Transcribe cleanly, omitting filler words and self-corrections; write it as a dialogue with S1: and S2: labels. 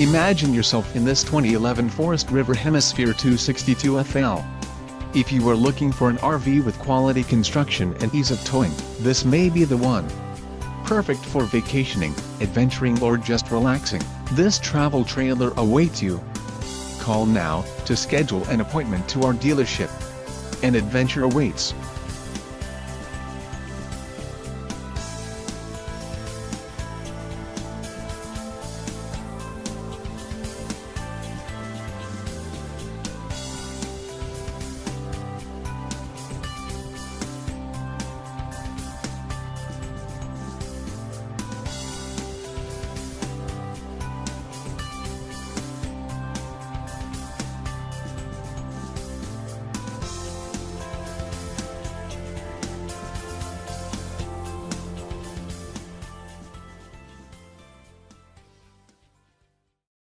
S1: Imagine yourself in this 2011 Forest River Hemisphere 262FL. If you are looking for an RV with quality construction and ease of towing, this may be the one. Perfect for vacationing, adventuring or just relaxing, this travel trailer awaits you. Call now to schedule an appointment to our dealership. An adventure awaits.